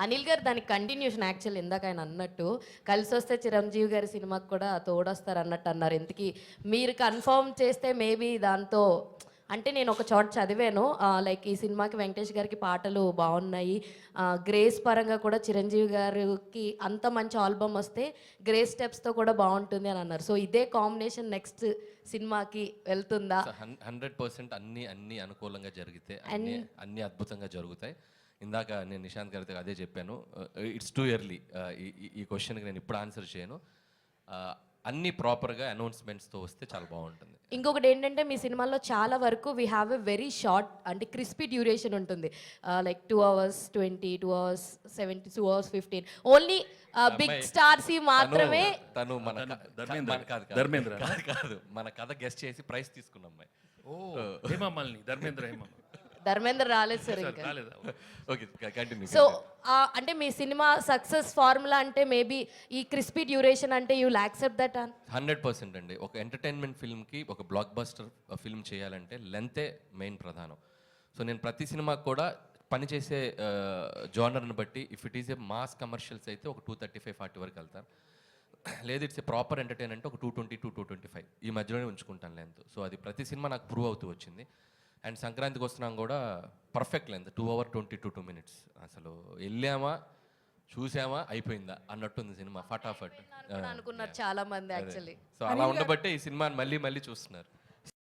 అనిల్ గారు దానికి continuation actual ఇందాక ఆయన అన్నట్టు కలిసి వస్తే చిరంజీవి గారి సినిమాకి కూడా తోడొస్తారు అన్నట్టు అన్నారు. ఇంతకీ మీరు కన్ఫర్మ్ చేస్తే మేబీ దాంతో అంటే నేను ఒక చోట చదివాను లైక్ ఈ సినిమాకి వెంకటేష్ గారికి పాటలు బాగున్నాయి, గ్రేస్ పరంగా కూడా చిరంజీవి గారికి అంత మంచి ఆల్బమ్ వస్తే గ్రేస్ స్టెప్స్తో కూడా బాగుంటుంది అని అన్నారు. సో ఇదే కాంబినేషన్ నెక్స్ట్ సినిమాకి వెళ్తుందా? 100% అన్ని అనుకూలంగా జరిగితే అన్ని అద్భుతంగా జరుగుతాయి. ఇందాక నేను నిశాంత్ గారితో అదే చెప్పాను. ఇట్స్ టూ ఎర్లీ, ఈ క్వశ్చన్కి నేను ఇప్పుడు ఆన్సర్ చేయను. అన్ని ప్రాపర్గా అనౌన్స్మెంట్స్తో వస్తే చాలా బాగుంటుంది. ఇంకొకటి ఏంటంటే మీ సినిమాల్లో చాలా వరకు we have a very short అంటే క్రిస్పీ డ్యూరేషన్ ఉంటుంది. Like 2 hours 20, 2 hours 70, 2 hours 15. Only big stars మాత్రమే. తను ధర్మేంద్ర కాదు, మన కథ గెస్ట్ చేసి ప్రైజ్ తీసుకున్న అమ్మాయి. ధర్మేంద్ర రాలేదు సార్ ఇంకా. Okay, continue. సో అంటే మీ సినిమా సక్సెస్ ఫార్ములా అంటే మేబీ ఈ క్రిస్పీ డ్యూరేషన్ అంటే యూ విల్ యాక్సెప్ట్ దట్? 100% అండి. ఒక ఎంటర్టైన్మెంట్ ఫిల్మ్కి, ఒక బ్లాక్ బస్టర్ ఫిల్మ్ చేయాలంటే లెంతే మెయిన్ ప్రధానం. సో నేను ప్రతి సినిమాకి కూడా పనిచేసే జోనర్ని బట్టి if it is a mass commercials అయితే ఒక 235-40 వరకు వెళ్తాను. లేదు ఇట్స్ ఏ ప్రాపర్ ఎంటర్టైన్ అంటే ఒక 220 to 225 ఈ మధ్యలోనే ఉంచుకుంటాను లెంత్. సో అది ప్రతి సినిమా నాకు ప్రూవ్ అవుతూ వచ్చింది. అండ్ సంక్రాంతికి వస్తున్నాం కూడా పర్ఫెక్ట్ లెంత్ 2 hours 22 minutes. అసలు వెళ్ళామా చూసామా అయిపోయిందా అన్నట్టుంది సినిమా, ఫటాఫట్ అనుకున్నారు చాలా మంది యాక్చువల్లీ. సో అలా ఉండబట్టే ఈ సినిమాని మళ్ళీ చూస్తున్నారు.